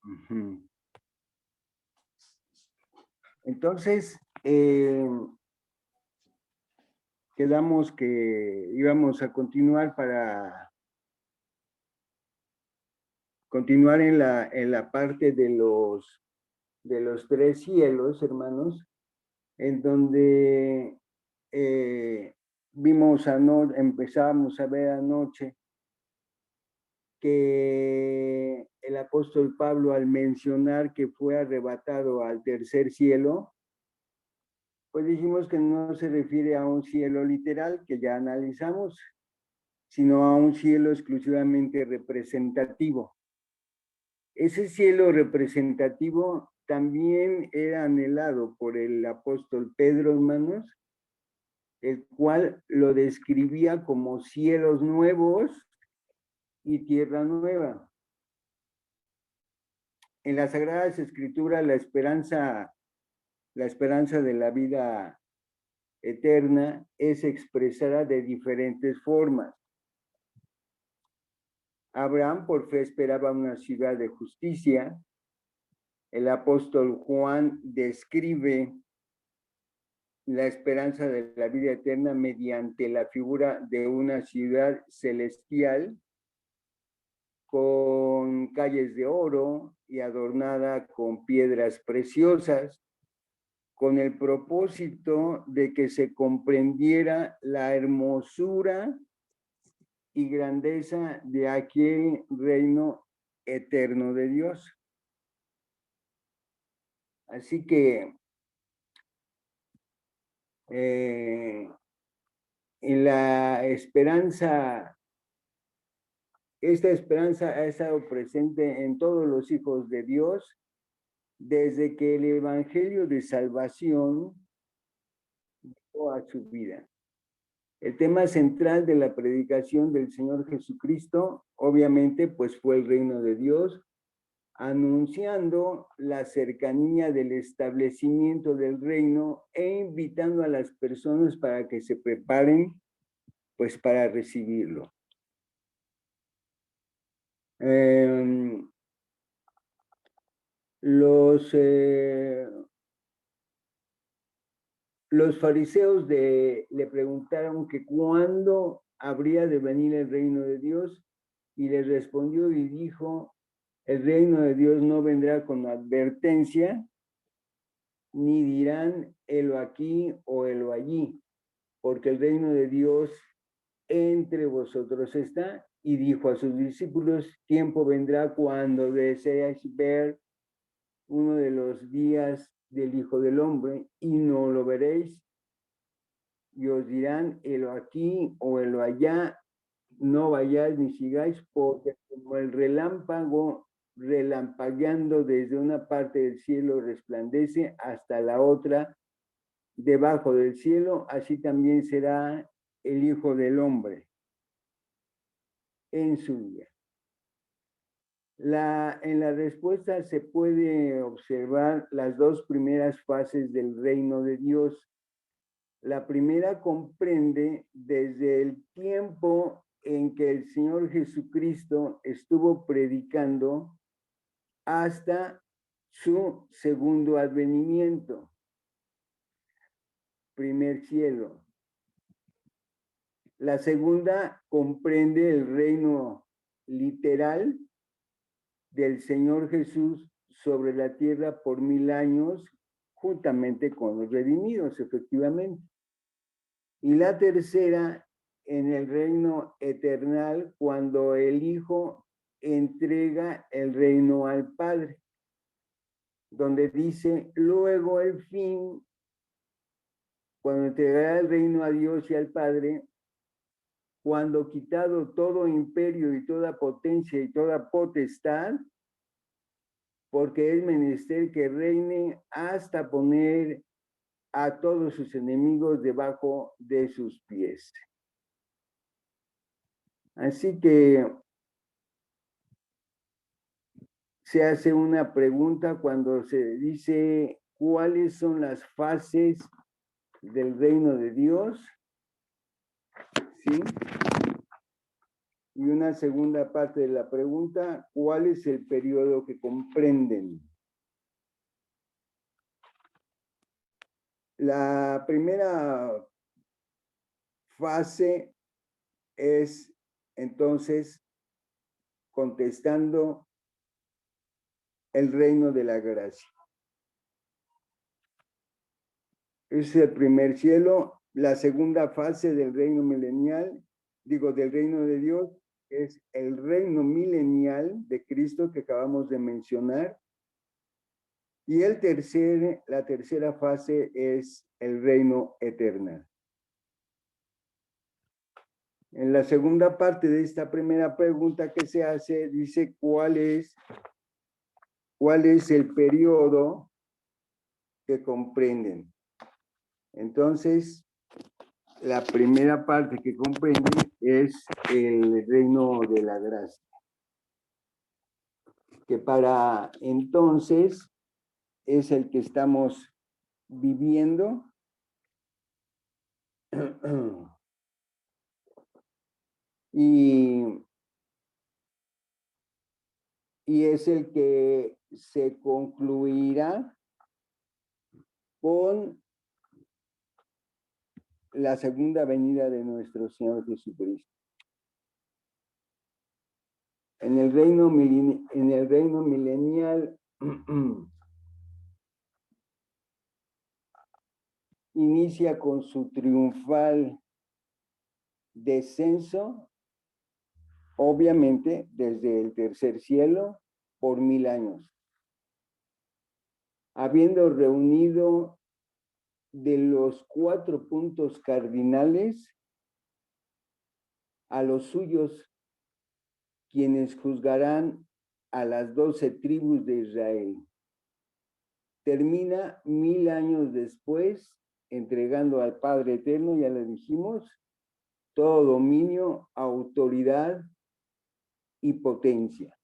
Ujú. Entonces, quedamos que íbamos a continuar para continuar en la parte de los tres cielos, hermanos, en donde empezábamos a ver anoche que el apóstol Pablo, al mencionar que fue arrebatado al tercer cielo, pues dijimos que no se refiere a un cielo literal, que ya analizamos, sino a un cielo exclusivamente representativo. Ese cielo representativo también era anhelado por el apóstol Pedro, hermanos, el cual lo describía como cielos nuevos y tierra nueva. En las Sagradas Escrituras, la esperanza de la vida eterna es expresada de diferentes formas. Abraham por fe esperaba una ciudad de justicia. El apóstol Juan describe la esperanza de la vida eterna mediante la figura de una ciudad celestial con calles de oro y adornada con piedras preciosas, con el propósito de que se comprendiera la hermosura y grandeza de aquel reino eterno de Dios. Así que en la esperanza, esta esperanza ha estado presente en todos los hijos de Dios desde que el evangelio de salvación llegó a su vida. El tema central de la predicación del Señor Jesucristo, obviamente, pues fue el reino de Dios, anunciando la cercanía del establecimiento del reino e invitando a las personas para que se preparen, pues, para recibirlo. Los fariseos le preguntaron que cuándo habría de venir el reino de Dios, y les respondió y dijo: el reino de Dios no vendrá con advertencia, ni dirán helo aquí o helo allí, porque el reino de Dios entre vosotros está. Y dijo a sus discípulos: tiempo vendrá cuando deseáis ver uno de los días del Hijo del Hombre y no lo veréis, y os dirán helo aquí o helo allá, no vayáis ni sigáis, porque como el relámpago relampagueando desde una parte del cielo resplandece hasta la otra debajo del cielo, así también será el Hijo del Hombre en su día. En la respuesta se puede observar las dos primeras fases del reino de Dios. La primera comprende desde el tiempo en que el Señor Jesucristo estuvo predicando hasta su segundo advenimiento. Primer cielo. La segunda comprende el reino literal del Señor Jesús sobre la tierra por 1000 años, juntamente con los redimidos, efectivamente. Y la tercera, en el reino eternal, cuando el Hijo entrega el reino al Padre, donde dice: luego el fin, cuando entregará el reino a Dios y al Padre, cuando quitado todo imperio y toda potencia y toda potestad, porque es menester que reine hasta poner a todos sus enemigos debajo de sus pies. Así que se hace una pregunta cuando se dice cuáles son las fases del reino de Dios, ¿sí? Y una segunda parte de la pregunta, ¿cuál es el periodo que comprenden? La primera fase es entonces contestando el reino de la gracia. Es el primer cielo. La segunda fase del reino milenial, del reino de Dios, es el reino milenial de Cristo que acabamos de mencionar. Y la tercera fase es el reino eterno. En la segunda parte de esta primera pregunta que se hace, dice cuál es el periodo que comprenden. Entonces, la primera parte que comprende es el reino de la gracia, que para entonces es el que estamos viviendo. Y es el que se concluirá con la segunda venida de nuestro Señor Jesucristo. En el reino milenial inicia con su triunfal descenso, obviamente desde el tercer cielo por 1000 años, habiendo reunido de los 4 puntos cardinales a los suyos, quienes juzgarán a las 12 tribus de Israel. Termina 1000 años después, entregando al Padre Eterno, ya le dijimos, todo dominio, autoridad y potencia.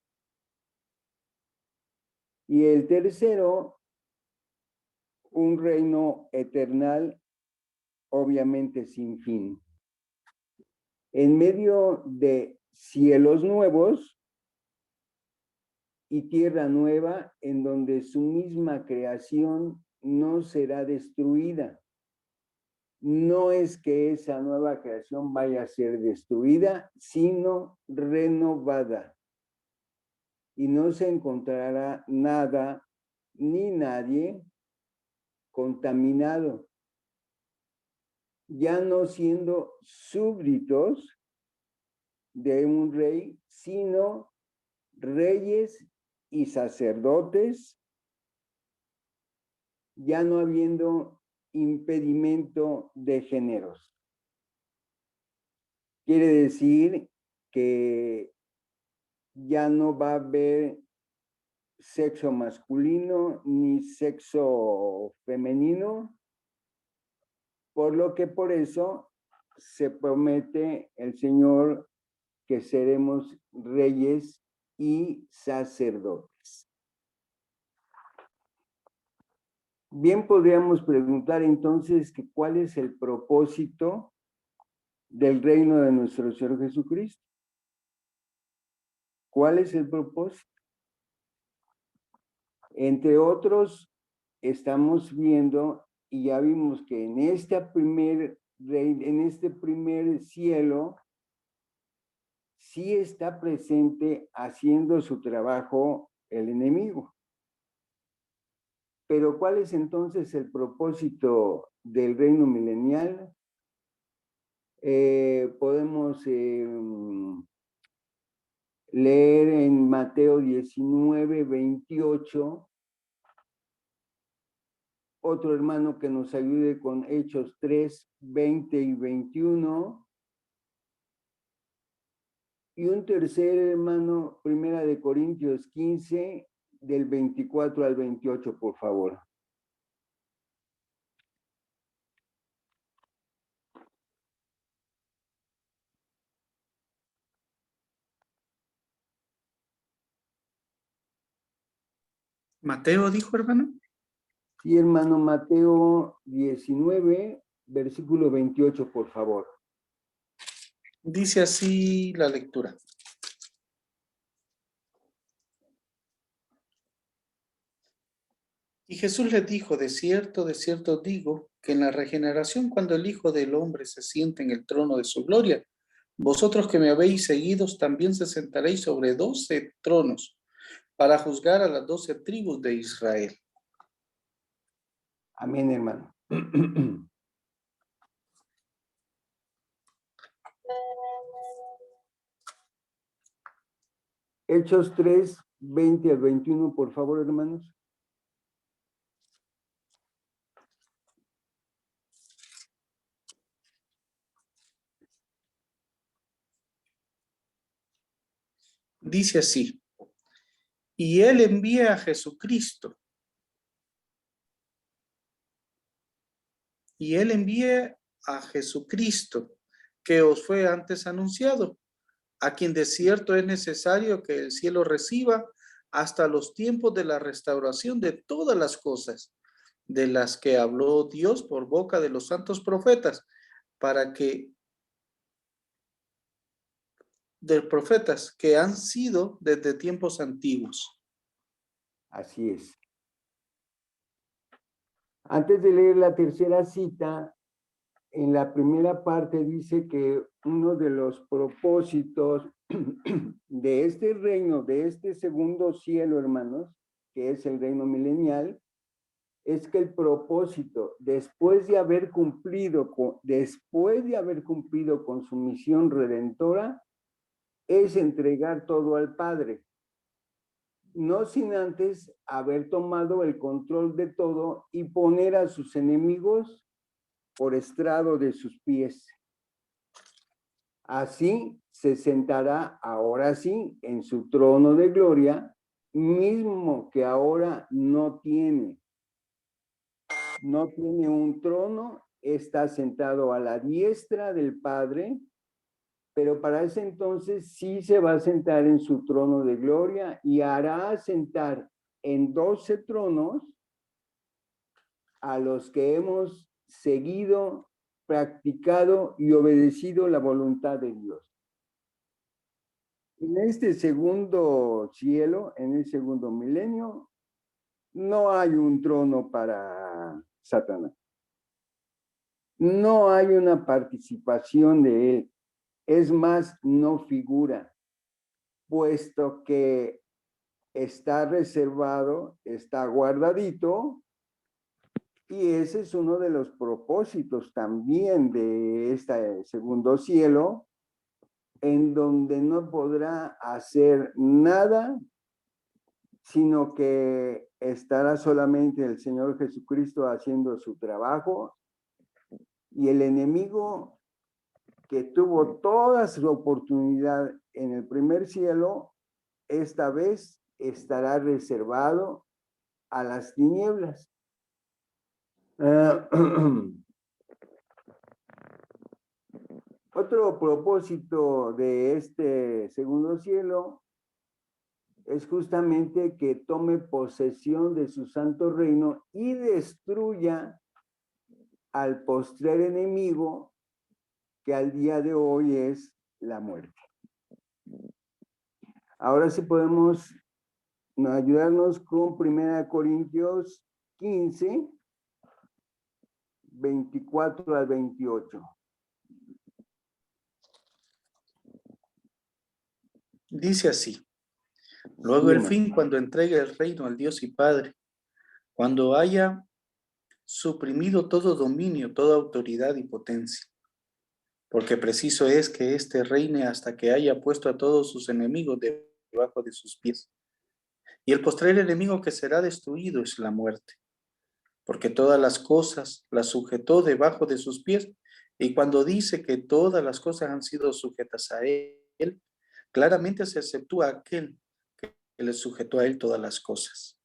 Y el tercero, un reino eternal, obviamente sin fin. En medio de cielos nuevos y tierra nueva, en donde su misma creación no será destruida. No es que esa nueva creación vaya a ser destruida, sino renovada. Y no se encontrará nada ni nadie contaminado, ya no siendo súbditos de un rey, sino reyes y sacerdotes, ya no habiendo impedimento de géneros. Quiere decir que ya no va a haber sexo masculino ni sexo femenino, por lo que por eso se promete el Señor que seremos reyes y sacerdotes. Bien, podríamos preguntar entonces que cuál es el propósito del reino de nuestro Señor Jesucristo. ¿Cuál es el propósito? Entre otros, estamos viendo y ya vimos que en este primer cielo sí está presente haciendo su trabajo el enemigo. Pero ¿cuál es entonces el propósito del reino milenial? Podemos leer en Mateo 19, 28, otro hermano que nos ayude con Hechos 3, 20 y 21, y un tercer hermano, Primera de Corintios 15, del 24 al 28, por favor. Mateo dijo, hermano. Sí, hermano, Mateo 19, versículo 28, por favor. Dice así la lectura. Y Jesús les dijo, de cierto os digo, que en la regeneración, cuando el Hijo del Hombre se siente en el trono de su gloria, vosotros que me habéis seguidos también se sentaréis sobre 12 tronos para juzgar a las 12 tribus de Israel. Amén, hermano. Hechos 3, 20 al 21, por favor, hermanos. Dice así, y Él envía a Jesucristo, y Él envía a Jesucristo, que os fue antes anunciado, a quien de cierto es necesario que el cielo reciba hasta los tiempos de la restauración de todas las cosas, de las que habló Dios por boca de los santos profetas, de profetas que han sido desde tiempos antiguos. Así es. Antes de leer la tercera cita, en la primera parte dice que uno de los propósitos de este reino, de este segundo cielo, hermanos, que es el reino milenial, es que el propósito, después de haber cumplido con su misión redentora, es entregar todo al Padre, no sin antes haber tomado el control de todo y poner a sus enemigos por estrado de sus pies. Así se sentará ahora sí en su trono de gloria, mismo que ahora no tiene un trono, está sentado a la diestra del Padre, pero para ese entonces sí se va a sentar en su trono de gloria y hará sentar en 12 tronos a los que hemos seguido, practicado y obedecido la voluntad de Dios. En este segundo cielo, en el segundo milenio, no hay un trono para Satanás. No hay una participación de él. Es más, no figura, puesto que está reservado, está guardadito, y ese es uno de los propósitos también de este segundo cielo, en donde no podrá hacer nada, sino que estará solamente el Señor Jesucristo haciendo su trabajo, y el enemigo que tuvo toda su oportunidad en el primer cielo, esta vez estará reservado a las tinieblas. Otro propósito de este segundo cielo es justamente que tome posesión de su santo reino y destruya al postrer enemigo, que al día de hoy es la muerte. Ahora sí podemos ayudarnos con 1 Corintios 15, 24 al 28. Dice así, luego el fin, cuando entregue el reino al Dios y Padre, cuando haya suprimido todo dominio, toda autoridad y potencia, porque preciso es que éste reine hasta que haya puesto a todos sus enemigos debajo de sus pies. Y el postrer enemigo que será destruido es la muerte, porque todas las cosas las sujetó debajo de sus pies, y cuando dice que todas las cosas han sido sujetas a él, claramente se exceptúa aquel que le sujetó a él todas las cosas.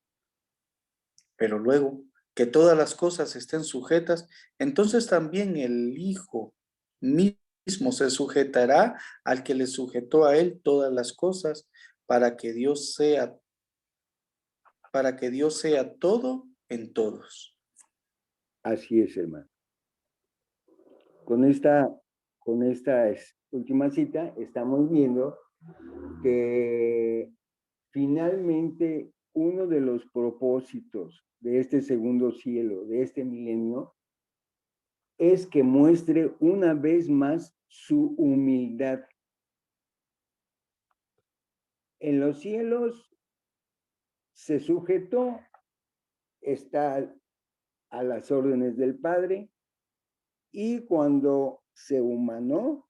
Pero luego que todas las cosas estén sujetas, entonces también el Hijo mismo se sujetará al que le sujetó a él todas las cosas, para que Dios sea todo en todos. Así es, hermano. Con esta con esta última cita, estamos viendo que finalmente uno de los propósitos de este segundo cielo, de este milenio, es que muestre una vez más su humildad. En los cielos se sujetó, está a las órdenes del Padre, y cuando se humanó,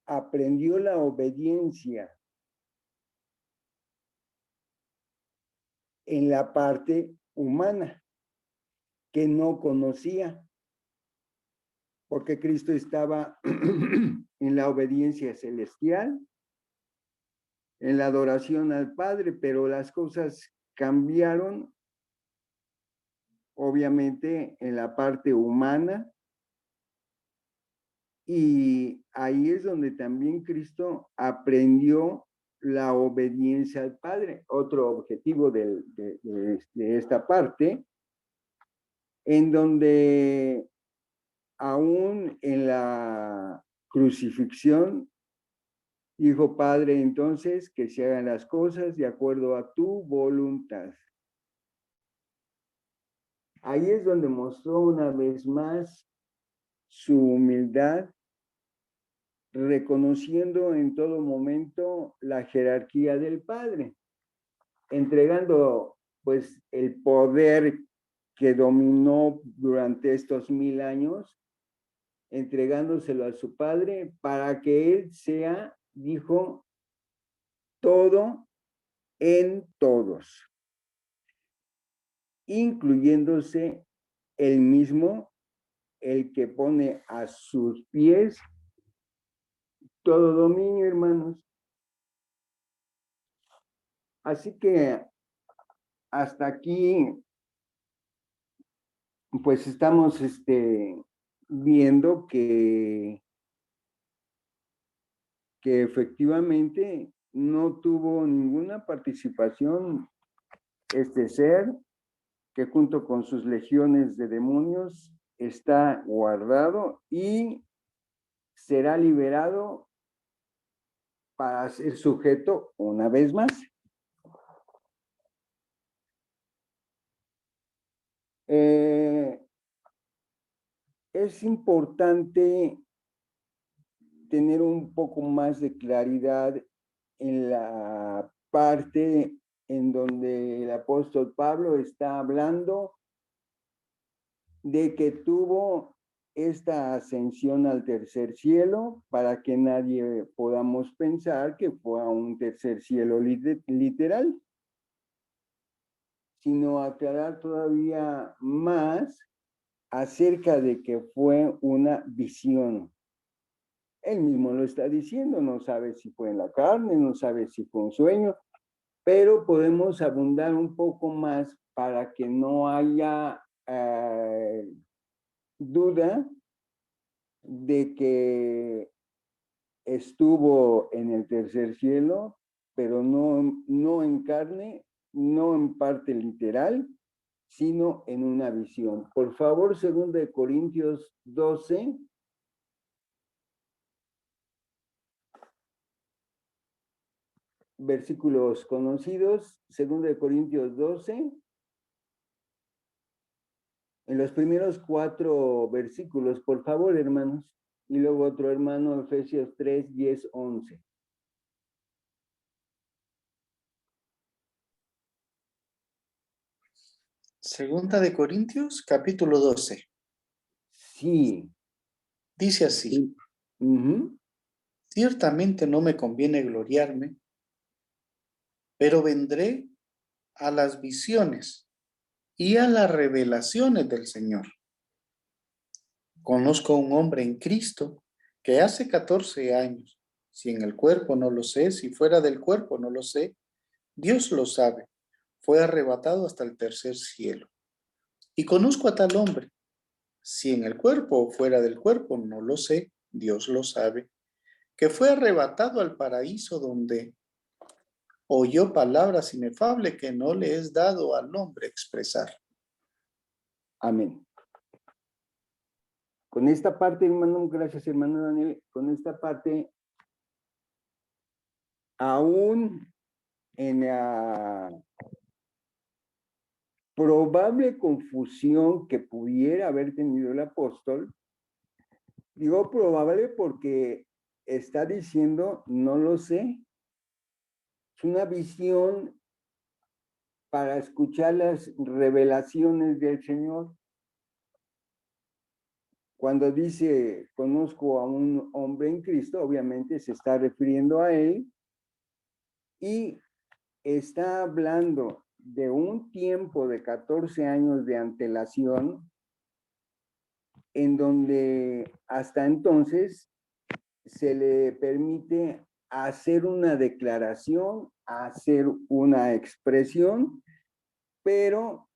aprendió la obediencia en la parte humana que no conocía, porque Cristo estaba en la obediencia celestial, en la adoración al Padre, pero las cosas cambiaron, obviamente, en la parte humana, y ahí es donde también Cristo aprendió la obediencia al Padre. Otro objetivo de esta parte, en donde aún en la crucifixión dijo: Padre, entonces que se hagan las cosas de acuerdo a tu voluntad. Ahí es donde mostró una vez más su humildad, reconociendo en todo momento la jerarquía del Padre, entregando pues el poder que dominó durante estos 1000 años, entregándoselo a su Padre para que Él sea, dijo, todo en todos, incluyéndose él mismo, el que pone a sus pies todo dominio, hermanos. Así que hasta aquí, pues estamos viendo que efectivamente no tuvo ninguna participación este ser, que junto con sus legiones de demonios está guardado y será liberado para ser sujeto una vez más. Es importante tener un poco más de claridad en la parte en donde el apóstol Pablo está hablando de que tuvo esta ascensión al tercer cielo, para que nadie podamos pensar que fue a un tercer cielo literal, sino aclarar todavía más acerca de que fue una visión. Él mismo lo está diciendo, no sabe si fue en la carne, no sabe si fue un sueño, pero podemos abundar un poco más para que no haya duda de que estuvo en el tercer cielo, pero no en carne, no en parte literal, sino en una visión. Por favor, 2 Corintios 12. Versículos conocidos, 2 Corintios 12. En los primeros 4 versículos, por favor, hermanos. Y luego otro hermano, Efesios 3, 10, 11. Segunda de Corintios, capítulo 12. Sí. Dice así: Ciertamente no me conviene gloriarme, pero vendré a las visiones y a las revelaciones del Señor. Conozco a un hombre en Cristo que hace 14 años, si en el cuerpo no lo sé, si fuera del cuerpo no lo sé, Dios lo sabe, fue arrebatado hasta el tercer cielo. Y conozco a tal hombre, si en el cuerpo o fuera del cuerpo no lo sé, Dios lo sabe, que fue arrebatado al paraíso, donde oyó palabras inefables que no le es dado al hombre expresar. Amén. Con esta parte, hermano, gracias, hermano Daniel, con esta parte, aún en la probable confusión que pudiera haber tenido el apóstol, digo probable porque está diciendo, no lo sé, es una visión para escuchar las revelaciones del Señor. Cuando dice, conozco a un hombre en Cristo, obviamente se está refiriendo a él y está hablando de un tiempo de 14 años de antelación en donde hasta entonces se le permite hacer una declaración, hacer una expresión, pero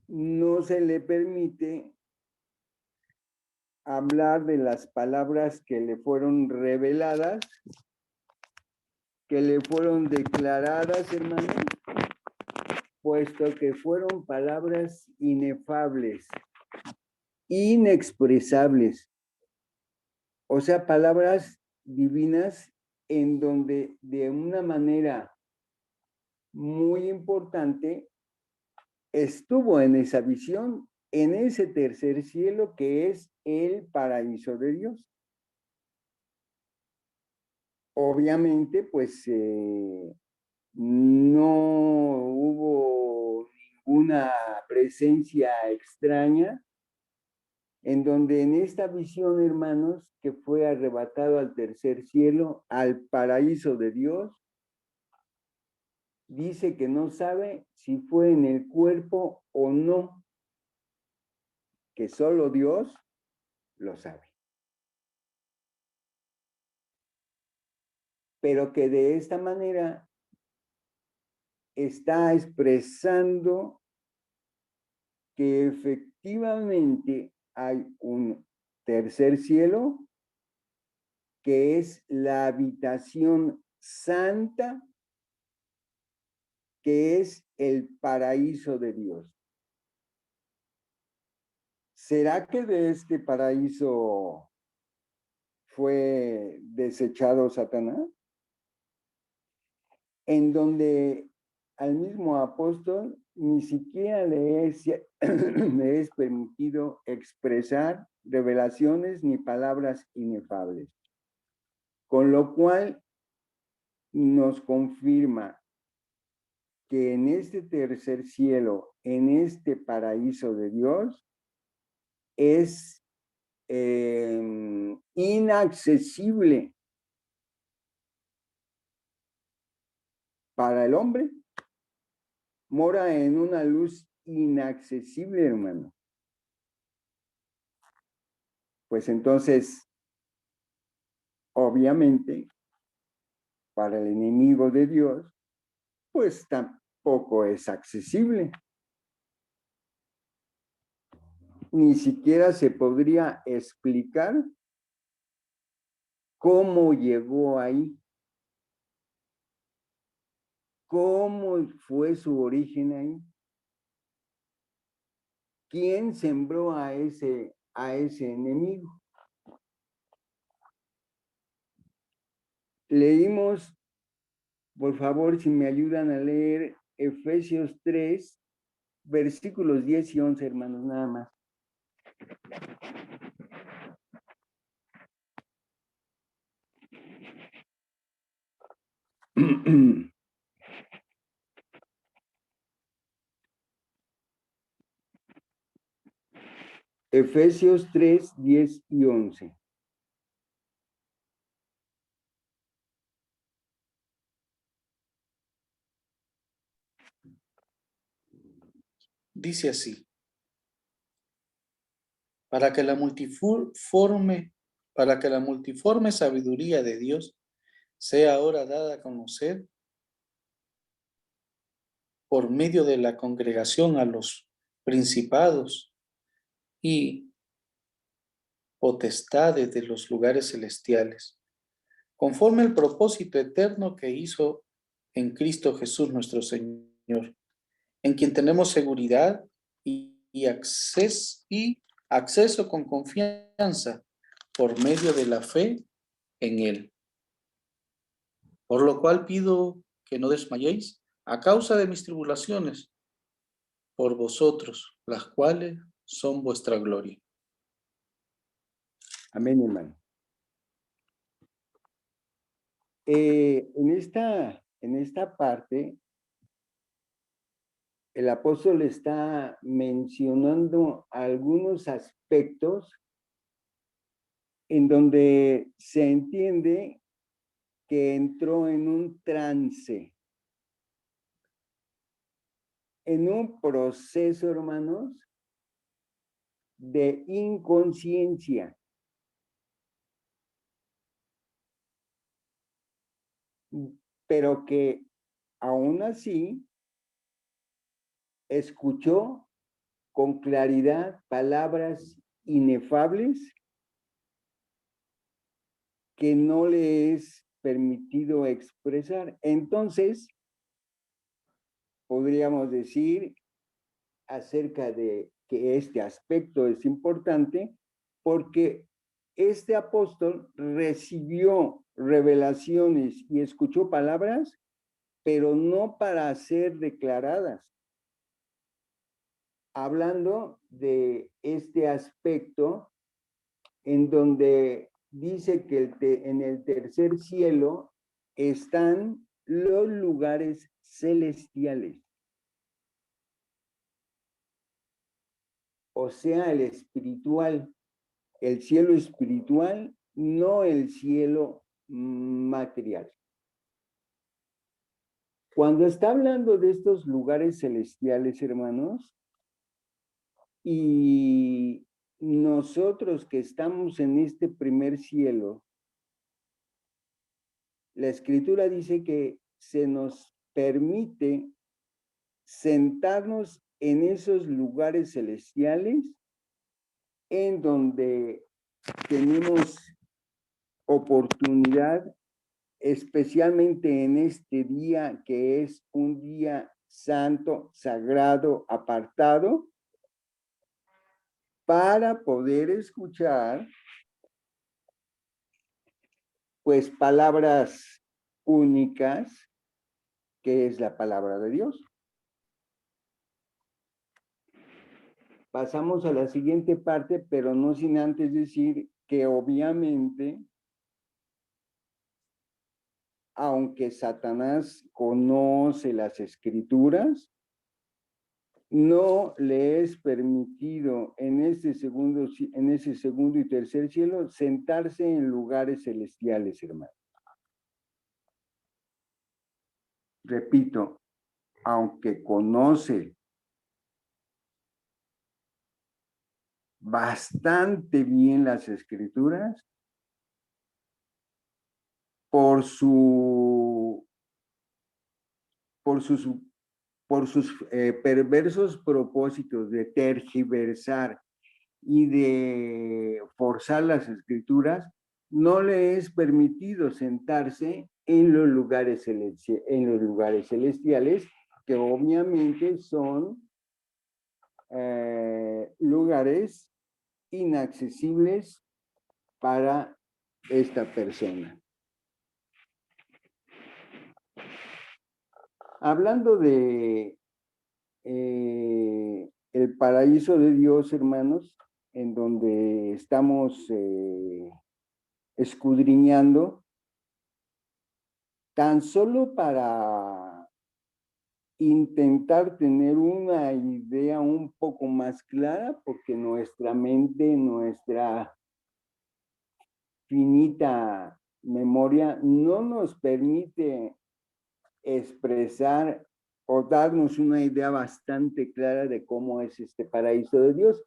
no se le permite hablar de las palabras que le fueron reveladas, que le fueron declaradas, hermano, puesto que fueron palabras inefables, inexpresables, o sea, palabras divinas en donde de una manera muy importante estuvo en esa visión, en ese tercer cielo que es el paraíso de Dios. Obviamente, pues no hubo ninguna presencia extraña, en donde en esta visión, hermanos, que fue arrebatado al tercer cielo, al paraíso de Dios, dice que no sabe si fue en el cuerpo o no, que solo Dios lo sabe. Pero que de esta manera está expresando que efectivamente hay un tercer cielo, que es la habitación santa, que es el paraíso de Dios. ¿Será que de este paraíso fue desechado Satanás? En donde al mismo apóstol ni siquiera le es permitido expresar revelaciones ni palabras inefables. Con lo cual nos confirma que en este tercer cielo, en este paraíso de Dios, es inaccesible para el hombre, mora en una luz inaccesible, hermano. Pues entonces, obviamente, para el enemigo de Dios, pues tampoco es accesible. Ni siquiera se podría explicar cómo llegó ahí, cómo fue su origen ahí, quién sembró a ese enemigo. Leímos, por favor, si me ayudan a leer Efesios 3, versículos 10 y 11, hermanos, nada más. Efesios 3, 10 y 11. Dice así: para que la multiforme sabiduría de Dios sea ahora dada a conocer por medio de la congregación a los principados y potestades de los lugares celestiales, conforme al propósito eterno que hizo en Cristo Jesús nuestro Señor, en quien tenemos seguridad y acceso acceso con confianza por medio de la fe en Él. Por lo cual pido que no desmayéis a causa de mis tribulaciones por vosotros, las cuales son vuestra gloria. Amén, hermano. En esta parte, el apóstol está mencionando algunos aspectos en donde se entiende que entró en un trance, en un proceso, hermanos, de inconsciencia. Pero que aún así escuchó con claridad palabras inefables que no le es permitido expresar. Entonces, podríamos decir acerca de que este aspecto es importante porque este apóstol recibió revelaciones y escuchó palabras, pero no para ser declaradas. Hablando de este aspecto en donde dice que en el tercer cielo están los lugares celestiales. O sea, el espiritual, el cielo espiritual, no el cielo material. Cuando está hablando de estos lugares celestiales, hermanos, y nosotros que estamos en este primer cielo, la escritura dice que se nos permite sentarnos en esos lugares celestiales en donde tenemos oportunidad, especialmente en este día que es un día santo, sagrado, apartado, para poder escuchar pues palabras únicas, que es la palabra de Dios. Pasamos a la siguiente parte, pero no sin antes decir que obviamente, aunque Satanás conoce las escrituras, no le es permitido en ese segundo y tercer cielo sentarse en lugares celestiales, hermano. Repito, aunque conoce bastante bien las escrituras, por sus perversos propósitos de tergiversar y de forzar las escrituras, no le es permitido sentarse en los lugares celestiales, que obviamente son lugares inaccesibles para esta persona. Hablando de el paraíso de Dios, hermanos, en donde estamos escudriñando, tan solo para intentar tener una idea un poco más clara, porque nuestra mente, nuestra finita memoria no nos permite expresar o darnos una idea bastante clara de cómo es este paraíso de Dios.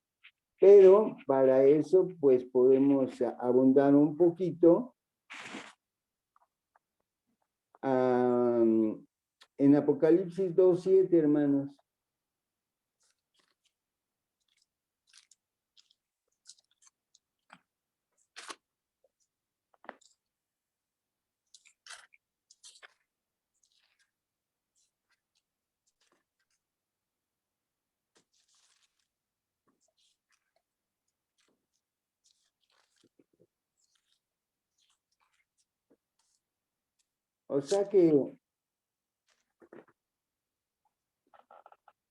Pero para eso, pues podemos abundar un poquito en Apocalipsis 2:7, hermanos. O sea que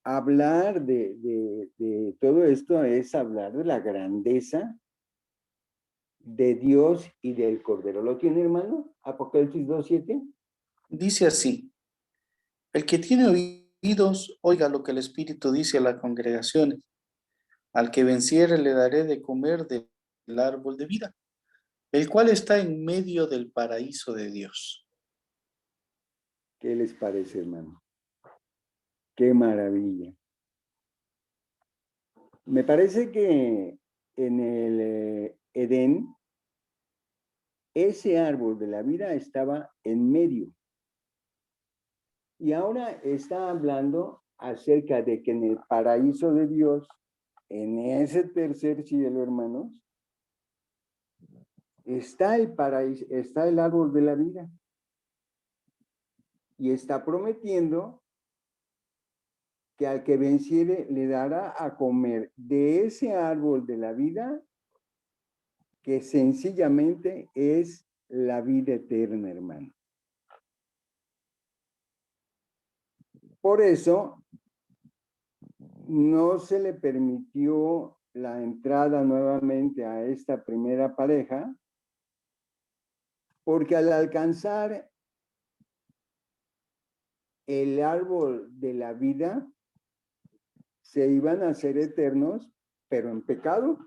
hablar de todo esto es hablar de la grandeza de Dios y del Cordero. ¿Lo tiene, hermano? Apocalipsis 2:7. Dice así: el que tiene oídos, oiga lo que el Espíritu dice a las congregaciones. Al que venciere le daré de comer del árbol de vida, el cual está en medio del paraíso de Dios. ¿Qué les parece, hermano? Qué maravilla. Me parece que en el Edén, ese árbol de la vida estaba en medio. Y ahora está hablando acerca de que en el paraíso de Dios, en ese tercer cielo, hermanos, está el paraíso, está el árbol de la vida. Y está prometiendo que al que venciere le dará a comer de ese árbol de la vida, que sencillamente es la vida eterna, hermano. Por eso no se le permitió la entrada nuevamente a esta primera pareja, porque al alcanzar el árbol de la vida, se iban a ser eternos, pero en pecado.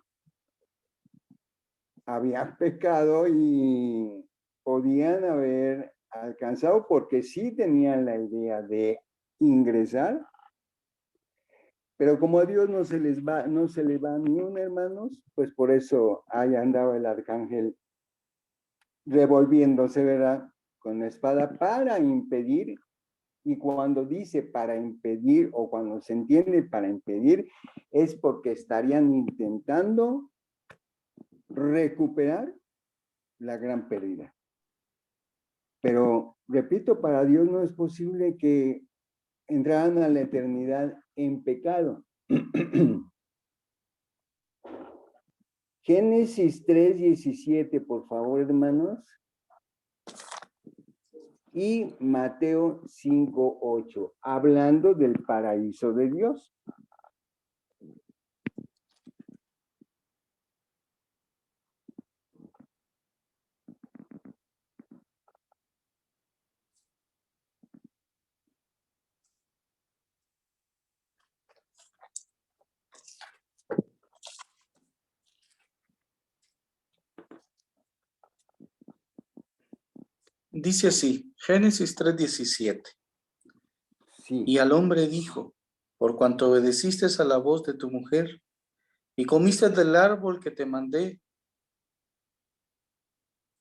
Habían pecado y podían haber alcanzado, porque sí tenían la idea de ingresar, pero como a Dios no se le va ni un, hermanos, pues por eso ahí andaba el arcángel revolviéndose, ¿verdad?, con la espada para impedir. Y cuando dice para impedir, o cuando se entiende para impedir, es porque estarían intentando recuperar la gran pérdida. Pero, repito, para Dios no es posible que entraran a la eternidad en pecado. Génesis 3:17, por favor, hermanos. Y Mateo 5:8, hablando del paraíso de Dios. Dice así, Génesis 3:17. Sí. Y al hombre dijo: por cuanto obedeciste a la voz de tu mujer y comiste del árbol que te mandé,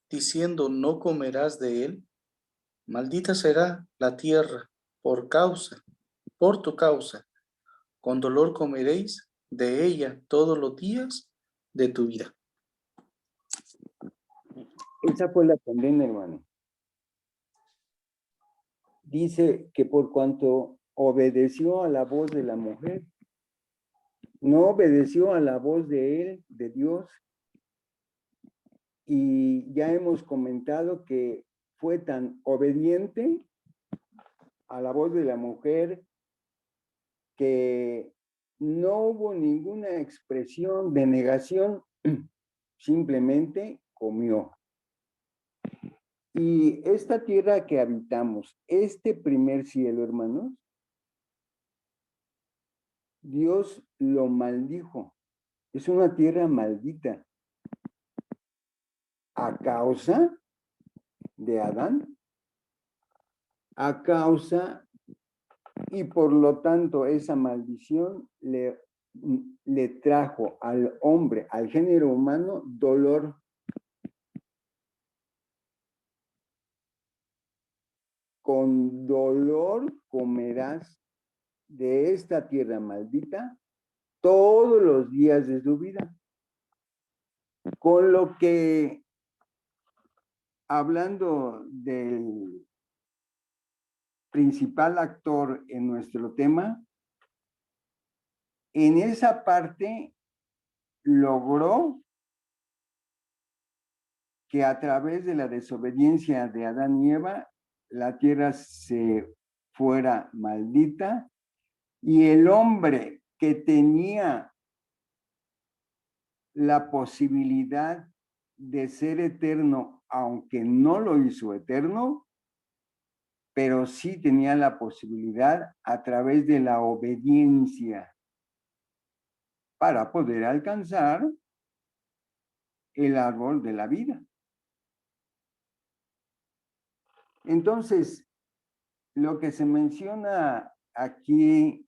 diciendo no comerás de él, maldita será la tierra por tu causa. Con dolor comeréis de ella todos los días de tu vida. Esa fue la condena, hermano. Dice que por cuanto obedeció a la voz de la mujer, no obedeció a la voz de él, de Dios. Y ya hemos comentado que fue tan obediente a la voz de la mujer que no hubo ninguna expresión de negación, simplemente comió. Y esta tierra que habitamos, este primer cielo, hermanos, Dios lo maldijo. Es una tierra maldita a causa de Adán, a causa, y por lo tanto esa maldición le trajo al hombre, al género humano, dolor. Con dolor comerás de esta tierra maldita todos los días de su vida. Con lo que, hablando del principal actor en nuestro tema, en esa parte logró que a través de la desobediencia de Adán y Eva la tierra se fuera maldita y el hombre que tenía la posibilidad de ser eterno, aunque no lo hizo eterno, pero sí tenía la posibilidad a través de la obediencia para poder alcanzar el árbol de la vida. Entonces, lo que se menciona aquí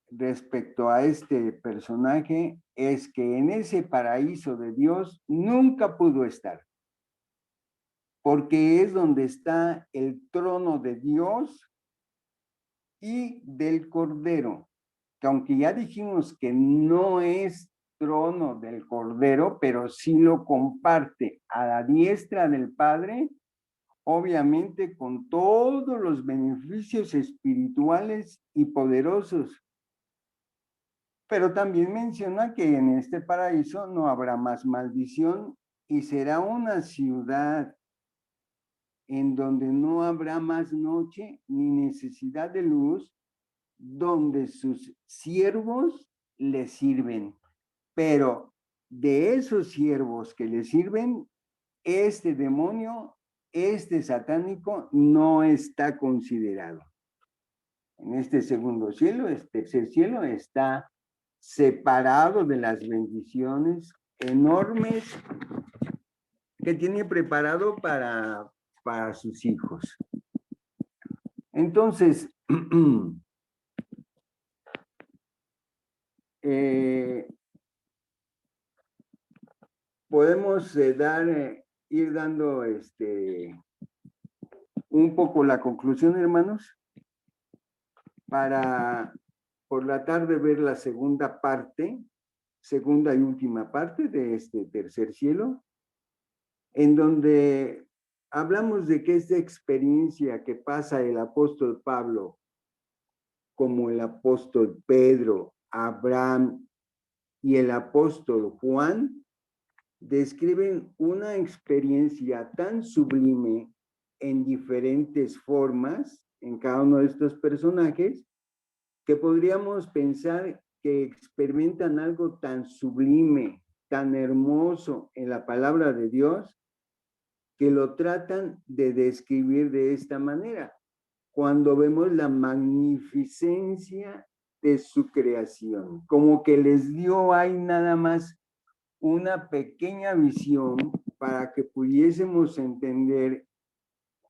respecto a este personaje es que en ese paraíso de Dios nunca pudo estar, porque es donde está el trono de Dios y del Cordero, que aunque ya dijimos que no es trono del Cordero, pero sí lo comparte a la diestra del Padre, obviamente con todos los beneficios espirituales y poderosos. Pero también menciona que en este paraíso no habrá más maldición y será una ciudad en donde no habrá más noche ni necesidad de luz, donde sus siervos le sirven. Pero de esos siervos que le sirven, este demonio, este satánico, no está considerado. En este segundo cielo, este tercer cielo, está separado de las bendiciones enormes que tiene preparado para sus hijos. Entonces, podemos ir dando un poco la conclusión, hermanos, para por la tarde ver la segunda y última parte de este tercer cielo, en donde hablamos de que esta experiencia que pasa el apóstol Pablo, como el apóstol Pedro, Abraham y el apóstol Juan, describen una experiencia tan sublime en diferentes formas en cada uno de estos personajes, que podríamos pensar que experimentan algo tan sublime, tan hermoso en la palabra de Dios, que lo tratan de describir de esta manera, cuando vemos la magnificencia de su creación, como que les dio ahí nada más una pequeña visión para que pudiésemos entender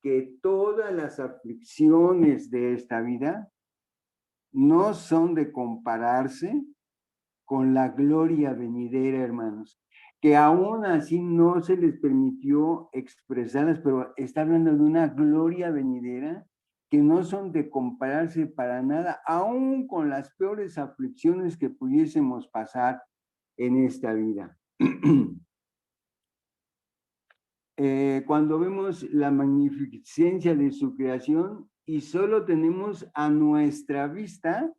que todas las aflicciones de esta vida no son de compararse con la gloria venidera, hermanos, que aún así no se les permitió expresarlas, pero está hablando de una gloria venidera que no son de compararse para nada, aún con las peores aflicciones que pudiésemos pasar en esta vida. Cuando vemos la magnificencia de su creación y solo tenemos a nuestra vista,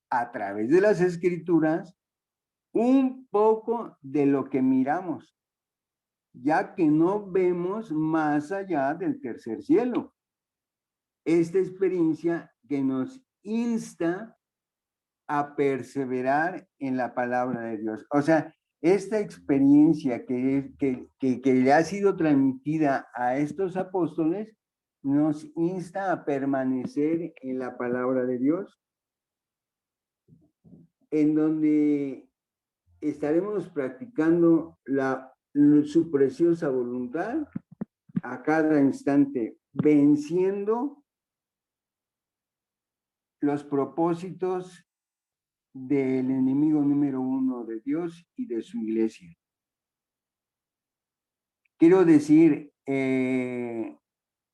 a través de las escrituras, un poco de lo que miramos, ya que no vemos más allá del tercer cielo. Esta experiencia que nos insta a perseverar en la palabra de Dios. O sea, esta experiencia que le ha sido transmitida a estos apóstoles nos insta a permanecer en la palabra de Dios, en donde estaremos practicando su preciosa voluntad a cada instante, venciendo los propósitos del enemigo número uno de Dios y de su iglesia. Quiero decir, de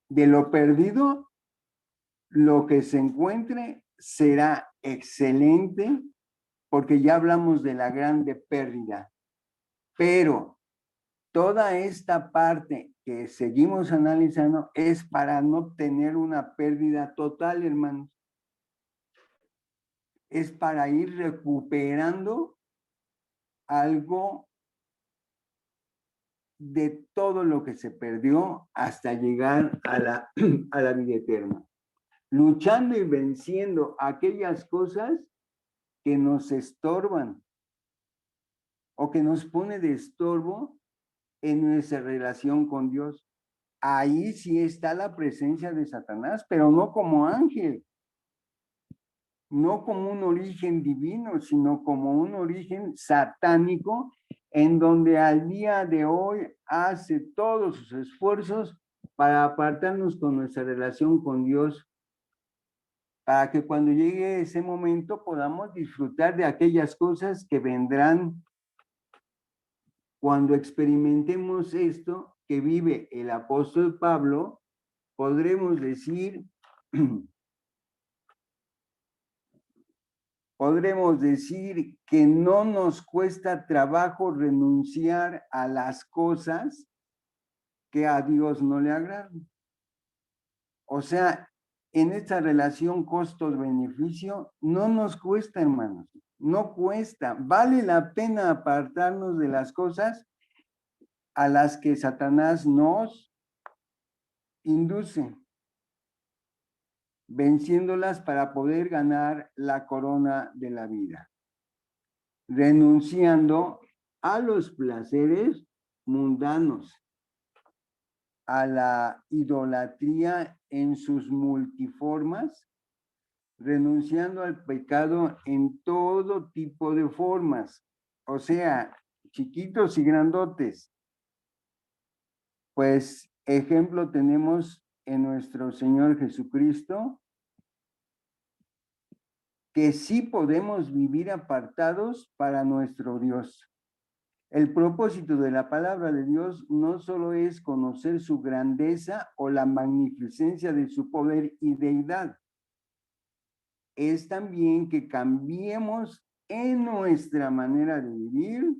lo perdido, lo que se encuentre será excelente, porque ya hablamos de la grande pérdida, pero toda esta parte que seguimos analizando es para no tener una pérdida total, hermanos. Es para ir recuperando algo de todo lo que se perdió hasta llegar a la vida eterna. Luchando y venciendo aquellas cosas que nos estorban o que nos pone de estorbo en nuestra relación con Dios. Ahí sí está la presencia de Satanás, pero no como ángel, no como un origen divino, sino como un origen satánico, en donde al día de hoy hace todos sus esfuerzos para apartarnos con nuestra relación con Dios, para que cuando llegue ese momento podamos disfrutar de aquellas cosas que vendrán cuando experimentemos esto que vive el apóstol Pablo. Podremos decir, que no nos cuesta trabajo renunciar a las cosas que a Dios no le agradan. O sea, en esta relación costo-beneficio no nos cuesta, hermanos, no cuesta. Vale la pena apartarnos de las cosas a las que Satanás nos induce, venciéndolas para poder ganar la corona de la vida, renunciando a los placeres mundanos, a la idolatría en sus multiformas, renunciando al pecado en todo tipo de formas, o sea, chiquitos y grandotes. Pues ejemplo tenemos en nuestro Señor Jesucristo, que sí podemos vivir apartados para nuestro Dios. El propósito de la palabra de Dios no solo es conocer su grandeza o la magnificencia de su poder y deidad, es también que cambiemos en nuestra manera de vivir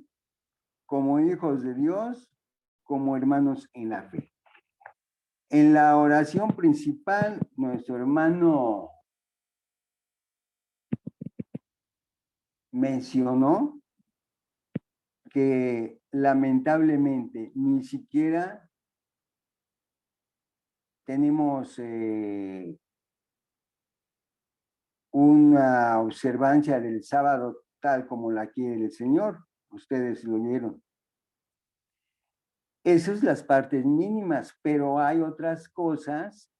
como hijos de Dios, como hermanos en la fe. En la oración principal, nuestro hermano mencionó que lamentablemente ni siquiera tenemos una observancia del sábado tal como la quiere el Señor. Ustedes lo oyeron. Esas son las partes mínimas, pero hay otras cosas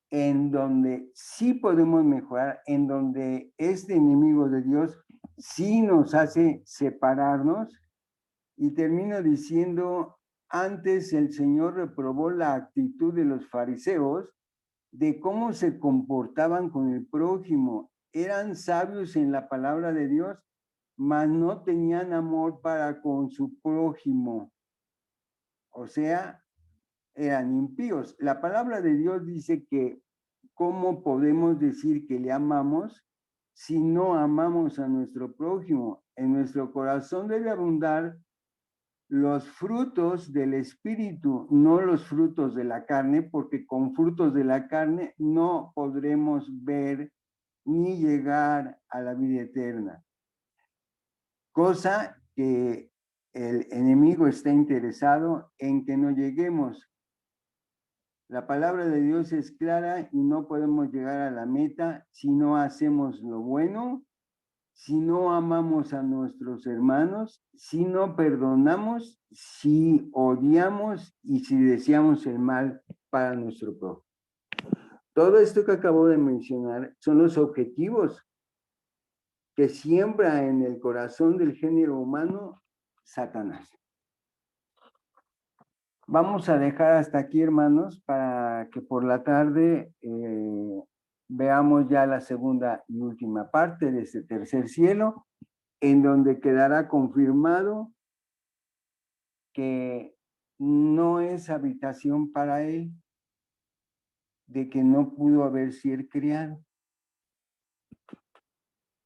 en donde sí podemos mejorar, en donde este enemigo de Dios sí nos hace separarnos. Y termino diciendo, antes el Señor reprobó la actitud de los fariseos de cómo se comportaban con el prójimo. Eran sabios en la palabra de Dios, mas no tenían amor para con su prójimo. O sea, eran impíos. La palabra de Dios dice que ¿cómo podemos decir que le amamos si no amamos a nuestro prójimo? En nuestro corazón debe abundar los frutos del Espíritu, no los frutos de la carne, porque con frutos de la carne no podremos ver ni llegar a la vida eterna. Cosa que el enemigo está interesado en que no lleguemos. La palabra de Dios es clara y no podemos llegar a la meta si no hacemos lo bueno, si no amamos a nuestros hermanos, si no perdonamos, si odiamos y si deseamos el mal para nuestro prójimo. Todo esto que acabo de mencionar son los objetivos que siembra en el corazón del género humano Satanás. Vamos a dejar hasta aquí, hermanos, para que por la tarde veamos ya la segunda y última parte de este tercer cielo, en donde quedará confirmado que no es habitación para él, de que no pudo haber sido creado.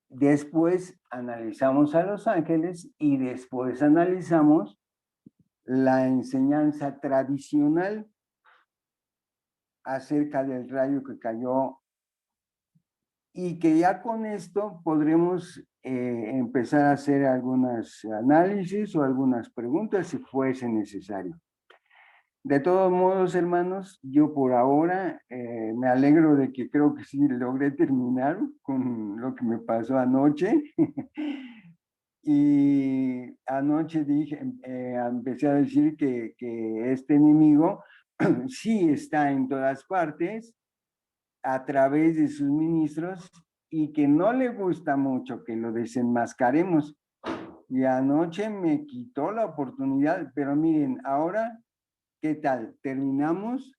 Después analizamos a los ángeles y después analizamos la enseñanza tradicional acerca del rayo que cayó, y que ya con esto podremos empezar a hacer algunos análisis o algunas preguntas si fuese necesario. De todos modos, hermanos, yo por ahora me alegro de que creo que sí logré terminar con lo que me pasó anoche. Y anoche dije, empecé a decir que este enemigo sí está en todas partes a través de sus ministros y que no le gusta mucho que lo desenmascaremos. Y anoche me quitó la oportunidad, pero miren, ahora, ¿qué tal? Terminamos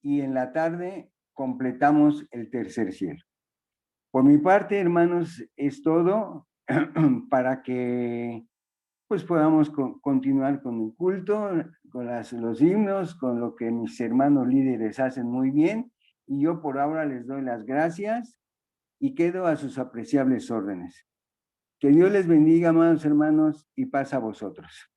y en la tarde completamos el tercer cielo. Por mi parte, hermanos, es todo para que pues podamos continuar con el culto, con los himnos, con lo que mis hermanos líderes hacen muy bien. Y yo por ahora les doy las gracias y quedo a sus apreciables órdenes. Que Dios les bendiga, amados hermanos, y paz a vosotros.